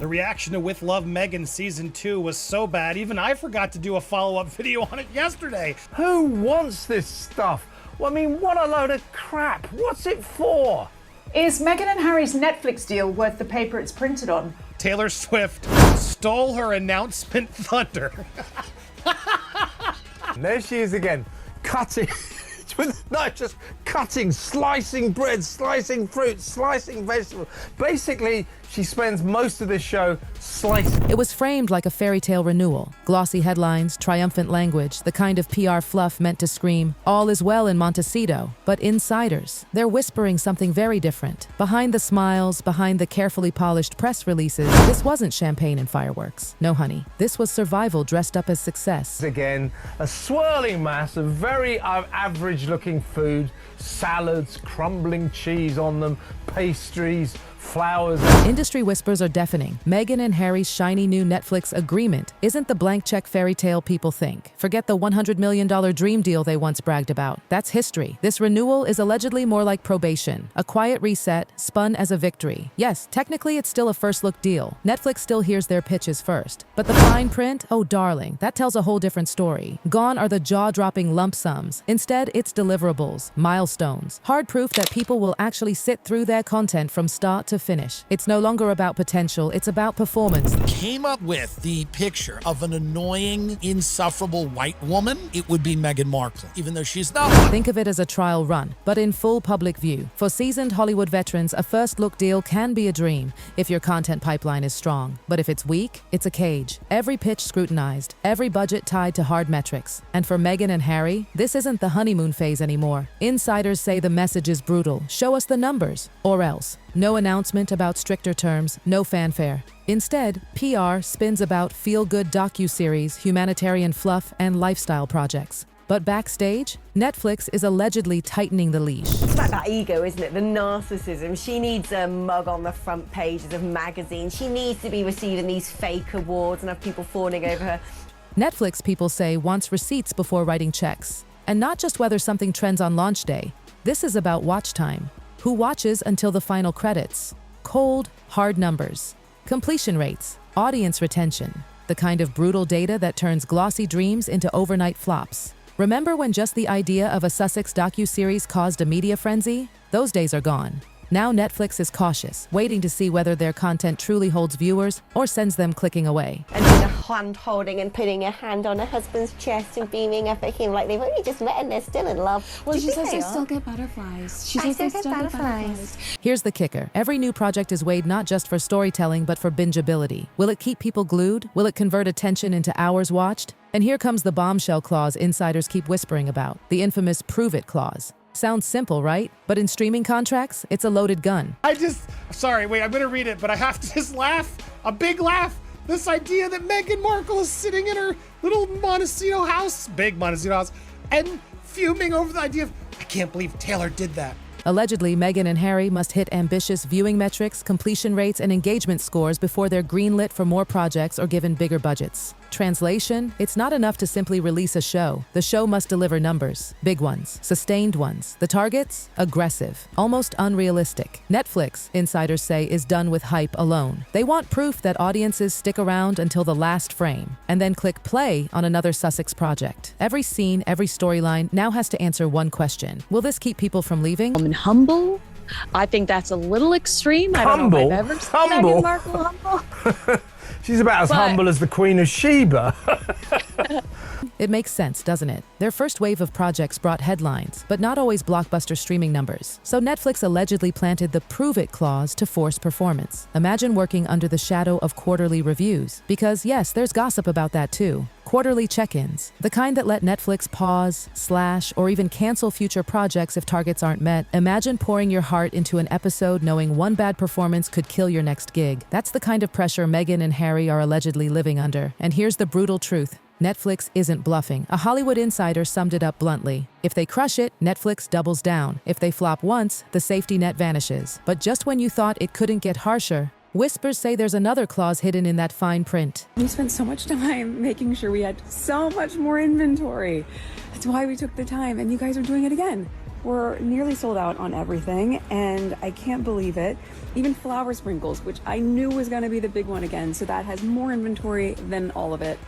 The reaction to With Love Meghan Season 2 was so bad, even I forgot to do a follow-up video on it yesterday. Who wants this stuff? Well, I mean, what a load of crap. What's it for? Is Meghan and Harry's Netflix deal worth the paper it's printed on? Taylor Swift stole her announcement thunder. And there she is again, cutting, not just cutting, slicing bread, slicing fruit, slicing vegetables. Basically, she spends most of this show slicing. It was framed like a fairy tale renewal. Glossy headlines, triumphant language, the kind of PR fluff meant to scream, all is well in Montecito. But insiders, they're whispering something very different. Behind the smiles, behind the carefully polished press releases, this wasn't champagne and fireworks. No, honey. This was survival dressed up as success. Again, a swirling mass of very average-looking food, salads, crumbling cheese on them, pastries, flowers. Industry whispers are deafening. Meghan and Harry's shiny new Netflix agreement isn't the blank check fairy tale people think. Forget the $100 million dream deal they once bragged about. That's history. This renewal is allegedly more like probation, a quiet reset spun as a victory. Yes, technically it's still a first look deal. Netflix still hears their pitches first. But the fine print, oh darling, that tells a whole different story. Gone are the jaw-dropping lump sums. Instead, it's deliverables, milestones, hard proof that people will actually sit through their content from start to finish. It's no longer about potential, it's about performance. Came up with the picture of an annoying, insufferable white woman, it would be Meghan Markle, even though she's not one. Think of it as a trial run, but in full public view. For seasoned Hollywood veterans, a first-look deal can be a dream if your content pipeline is strong. But if it's weak, it's a cage. Every pitch scrutinized, every budget tied to hard metrics. And for Meghan and Harry, this isn't the honeymoon phase anymore. Insiders say the message is brutal. Show us the numbers, or else. No announcement about stricter terms, no fanfare. Instead, PR spins about feel-good docu-series, humanitarian fluff, and lifestyle projects. But backstage, Netflix is allegedly tightening the leash. It's like that ego, isn't it? The narcissism. She needs a mug on the front pages of magazines. She needs to be receiving these fake awards and have people fawning over her. Netflix, people say, wants receipts before writing checks. And not just whether something trends on launch day. This is about watch time. Who watches until the final credits? Cold, hard numbers. Completion rates, audience retention, the kind of brutal data that turns glossy dreams into overnight flops. Remember when just the idea of a Sussex docu-series caused a media frenzy? Those days are gone. Now Netflix is cautious, waiting to see whether their content truly holds viewers or sends them clicking away. And doing a hand holding and putting a hand on her husband's chest and beaming up at him like they've only just met and they're still in love. Well, she says they still get butterflies. She says they still get butterflies. Here's the kicker. Every new project is weighed not just for storytelling, but for bingeability. Will it keep people glued? Will it convert attention into hours watched? And here comes the bombshell clause insiders keep whispering about, the infamous prove it clause. Sounds simple, right? But in streaming contracts, it's a loaded gun. Sorry, wait, I'm gonna read it, but I have to just laugh. A big laugh. This idea that Meghan Markle is sitting in her little Montecito house, big Montecito house, and fuming over the idea of, I can't believe Taylor did that. Allegedly, Meghan and Harry must hit ambitious viewing metrics, completion rates, and engagement scores before they're greenlit for more projects or given bigger budgets. Translation, it's not enough to simply release a show. The show must deliver numbers, big ones, sustained ones. The targets? Aggressive, almost unrealistic. Netflix, insiders say, is done with hype alone. They want proof that audiences stick around until the last frame, and then click play on another Sussex project. Every scene, every storyline now has to answer one question. Will this keep people from leaving? Humble? I think that's a little extreme. I don't know if I've ever seen Meghan Markle humble. She's about as humble as the Queen of Sheba. It makes sense, doesn't it? Their first wave of projects brought headlines, but not always blockbuster streaming numbers. So Netflix allegedly planted the prove it clause to force performance. Imagine working under the shadow of quarterly reviews. Because yes, there's gossip about that too. Quarterly check-ins, the kind that let Netflix pause, slash, or even cancel future projects if targets aren't met. Imagine pouring your heart into an episode knowing one bad performance could kill your next gig. That's the kind of pressure Meghan and Harry are allegedly living under. And here's the brutal truth. Netflix isn't bluffing. A Hollywood insider summed it up bluntly. If they crush it, Netflix doubles down. If they flop once, the safety net vanishes. But just when you thought it couldn't get harsher, whispers say there's another clause hidden in that fine print. We spent so much time making sure we had so much more inventory. That's why we took the time, and you guys are doing it again. We're nearly sold out on everything, and I can't believe it. Even flower sprinkles, which I knew was going to be the big one again, so that has more inventory than all of it.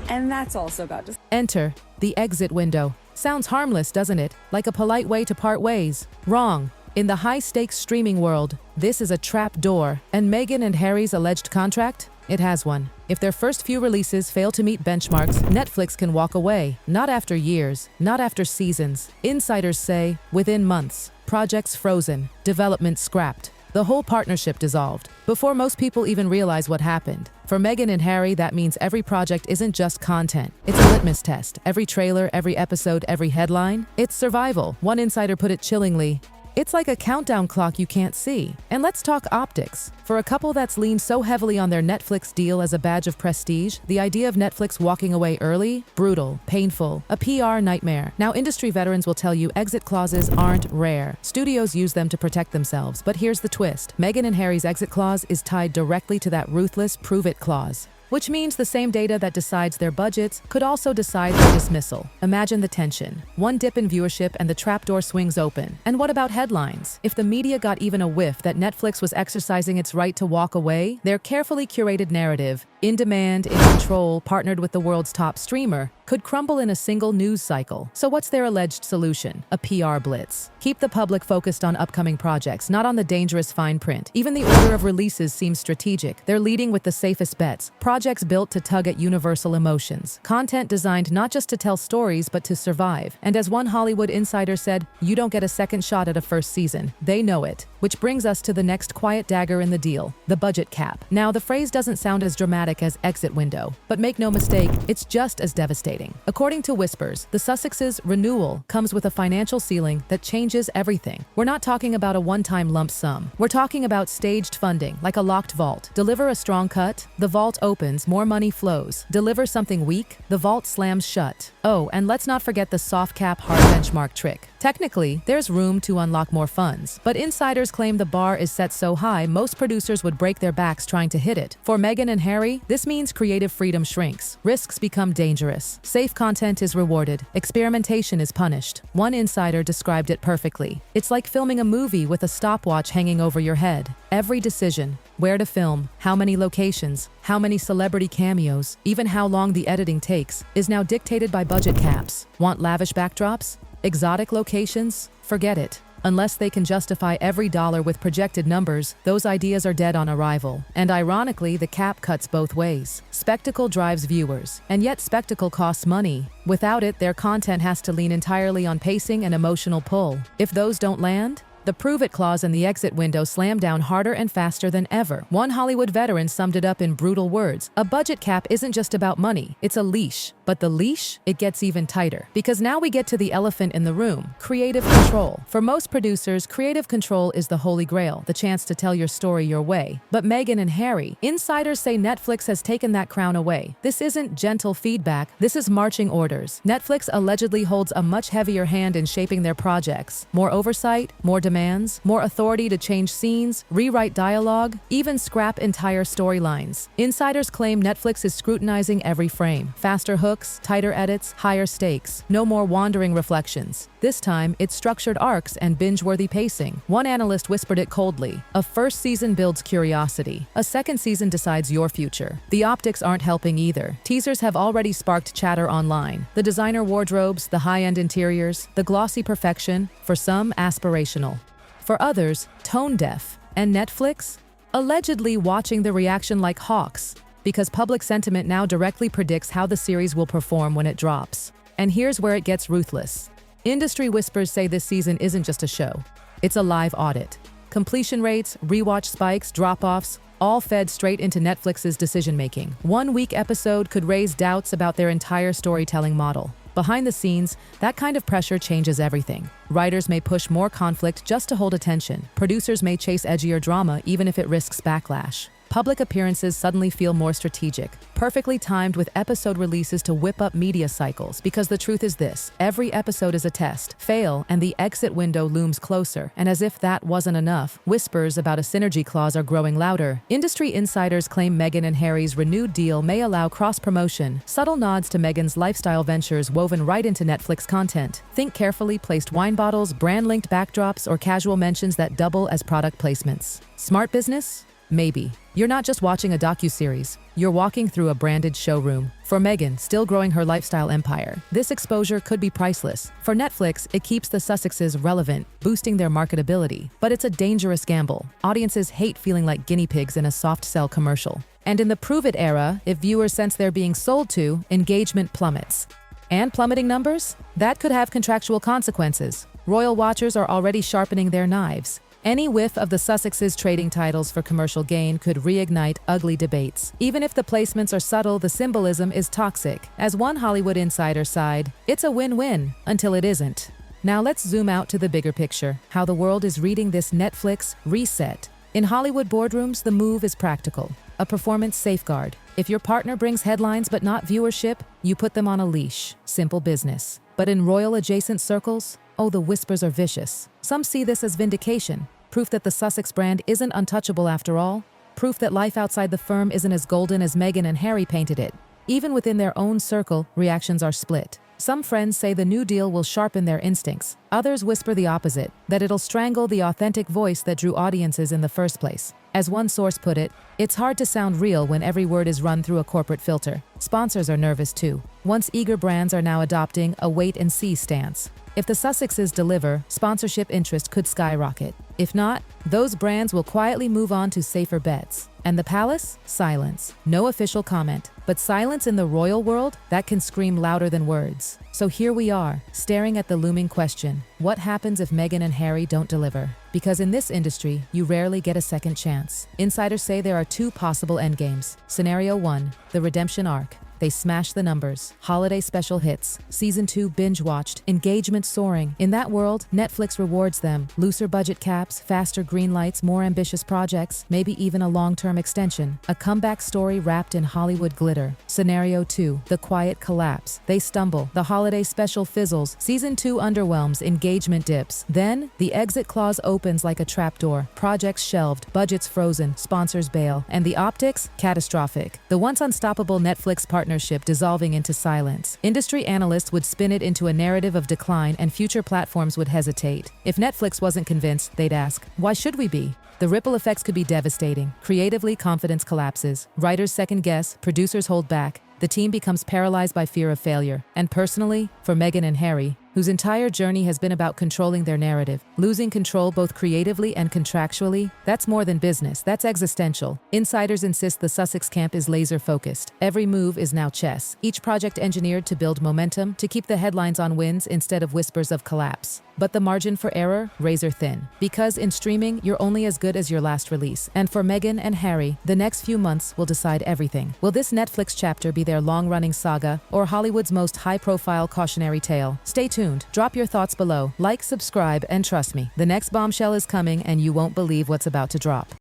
And that's also about to... Enter the exit window. Sounds harmless, doesn't it? Like a polite way to part ways. Wrong. In the high-stakes streaming world, this is a trap door. And Meghan and Harry's alleged contract? It has one. If their first few releases fail to meet benchmarks, Netflix can walk away. Not after years, not after seasons. Insiders say, within months. Projects frozen, development scrapped. The whole partnership dissolved, before most people even realize what happened. For Meghan and Harry, that means every project isn't just content. It's a litmus test. Every trailer, every episode, every headline. It's survival. One insider put it chillingly. It's like a countdown clock you can't see. And let's talk optics. For a couple that's leaned so heavily on their Netflix deal as a badge of prestige, the idea of Netflix walking away early, brutal, painful, a PR nightmare. Now, industry veterans will tell you exit clauses aren't rare. Studios use them to protect themselves. But here's the twist. Meghan and Harry's exit clause is tied directly to that ruthless prove-it clause. Which means the same data that decides their budgets could also decide their dismissal. Imagine the tension. One dip in viewership and the trapdoor swings open. And what about headlines? If the media got even a whiff that Netflix was exercising its right to walk away, their carefully curated narrative, in demand, in control, partnered with the world's top streamer, could crumble in a single news cycle. So what's their alleged solution? A PR blitz. Keep the public focused on upcoming projects, not on the dangerous fine print. Even the order of releases seems strategic. They're leading with the safest bets. Projects built to tug at universal emotions. Content designed not just to tell stories, but to survive. And as one Hollywood insider said, you don't get a second shot at a first season. They know it. Which brings us to the next quiet dagger in the deal, the budget cap. Now, the phrase doesn't sound as dramatic as exit window, but make no mistake, it's just as devastating. According to whispers, the Sussex's renewal comes with a financial ceiling that changes everything. We're not talking about a one-time lump sum. We're talking about staged funding, like a locked vault. Deliver a strong cut, the vault opens, more money flows. Deliver something weak, the vault slams shut. Oh, and let's not forget the soft cap hard benchmark trick. Technically, there's room to unlock more funds, but insiders claim the bar is set so high most producers would break their backs trying to hit it. For Meghan and Harry, this means creative freedom shrinks. Risks become dangerous. Safe content is rewarded. Experimentation is punished. One insider described it perfectly. It's like filming a movie with a stopwatch hanging over your head. Every decision, where to film, how many locations, how many celebrity cameos, even how long the editing takes, is now dictated by budget caps. Want lavish backdrops? Exotic locations? Forget it. Unless they can justify every dollar with projected numbers, those ideas are dead on arrival. And ironically, the cap cuts both ways. Spectacle drives viewers, and yet spectacle costs money. Without it, their content has to lean entirely on pacing and emotional pull. If those don't land, the prove-it clause and the exit window slam down harder and faster than ever. One Hollywood veteran summed it up in brutal words. A budget cap isn't just about money, it's a leash. But the leash, it gets even tighter. Because now we get to the elephant in the room, creative control. For most producers, creative control is the holy grail, the chance to tell your story your way. But Meghan and Harry, insiders say Netflix has taken that crown away. This isn't gentle feedback, this is marching orders. Netflix allegedly holds a much heavier hand in shaping their projects. More oversight, more demands, more authority to change scenes, rewrite dialogue, even scrap entire storylines. Insiders claim Netflix is scrutinizing every frame. Faster hooks, tighter edits, higher stakes. No more wandering reflections. This time, it's structured arcs and binge-worthy pacing. One analyst whispered it coldly. A first season builds curiosity. A second season decides your future. The optics aren't helping either. Teasers have already sparked chatter online. The designer wardrobes, the high-end interiors, the glossy perfection, for some, aspirational. For others, tone-deaf. And Netflix? Allegedly watching the reaction like hawks, because public sentiment now directly predicts how the series will perform when it drops. And here's where it gets ruthless. Industry whispers say this season isn't just a show. It's a live audit. Completion rates, rewatch spikes, drop-offs, all fed straight into Netflix's decision-making. One weak episode could raise doubts about their entire storytelling model. Behind the scenes, that kind of pressure changes everything. Writers may push more conflict just to hold attention. Producers may chase edgier drama even if it risks backlash. Public appearances suddenly feel more strategic, perfectly timed with episode releases to whip up media cycles, because the truth is this: every episode is a test. Fail, and the exit window looms closer. And as if that wasn't enough, whispers about a synergy clause are growing louder. Industry insiders claim Meghan and Harry's renewed deal may allow cross-promotion, subtle nods to Meghan's lifestyle ventures woven right into Netflix content. Think carefully placed wine bottles, brand-linked backdrops, or casual mentions that double as product placements. Smart business? Maybe. You're not just watching a docuseries, you're walking through a branded showroom. For Meghan, still growing her lifestyle empire, this exposure could be priceless. For Netflix, it keeps the Sussexes relevant, boosting their marketability. But it's a dangerous gamble. Audiences hate feeling like guinea pigs in a soft sell commercial. And in the prove it era, if viewers sense they're being sold to, engagement plummets. And plummeting numbers? That could have contractual consequences. Royal watchers are already sharpening their knives. Any whiff of the Sussexes trading titles for commercial gain could reignite ugly debates. Even if the placements are subtle, the symbolism is toxic. As one Hollywood insider sighed, it's a win-win until it isn't. Now let's zoom out to the bigger picture, how the world is reading this Netflix reset. In Hollywood boardrooms, the move is practical, a performance safeguard. If your partner brings headlines but not viewership, you put them on a leash. Simple business. But in royal adjacent circles, oh, the whispers are vicious. Some see this as vindication. Proof that the Sussex brand isn't untouchable after all. Proof that life outside the firm isn't as golden as Meghan and Harry painted it. Even within their own circle, reactions are split. Some friends say the new deal will sharpen their instincts. Others whisper the opposite, that it'll strangle the authentic voice that drew audiences in the first place. As one source put it, it's hard to sound real when every word is run through a corporate filter. Sponsors are nervous too. Once eager brands are now adopting a wait-and-see stance. If the Sussexes deliver, sponsorship interest could skyrocket. If not, those brands will quietly move on to safer bets. And the palace? Silence. No official comment. But silence in the royal world? That can scream louder than words. So here we are, staring at the looming question. What happens if Meghan and Harry don't deliver? Because in this industry, you rarely get a second chance. Insiders say there are two possible endgames. Scenario 1, the redemption arc. They smash the numbers. Holiday special hits. Season 2 binge-watched. Engagement soaring. In that world, Netflix rewards them. Looser budget caps, faster green lights, more ambitious projects, maybe even a long-term extension. A comeback story wrapped in Hollywood glitter. Scenario 2, the quiet collapse. They stumble. The holiday special fizzles. Season 2 underwhelms. Engagement dips. Then, the exit clause opens like a trapdoor. Projects shelved. Budgets frozen. Sponsors bail. And the optics? Catastrophic. The once unstoppable Netflix partnership dissolving into silence. Industry analysts would spin it into a narrative of decline, and future platforms would hesitate. If Netflix wasn't convinced, they'd ask, why should we be? The ripple effects could be devastating. Creatively, confidence collapses. Writers second guess, producers hold back. The team becomes paralyzed by fear of failure. And personally, for Meghan and Harry, whose entire journey has been about controlling their narrative, losing control both creatively and contractually, that's more than business, that's existential. Insiders insist the Sussex camp is laser-focused. Every move is now chess, each project engineered to build momentum, to keep the headlines on wins instead of whispers of collapse. But the margin for error, razor thin. Because in streaming, you're only as good as your last release. And for Meghan and Harry, the next few months will decide everything. Will this Netflix chapter be their long-running saga, or Hollywood's most high-profile cautionary tale? Stay tuned. Drop your thoughts below. Like, subscribe, and trust me, the next bombshell is coming and you won't believe what's about to drop.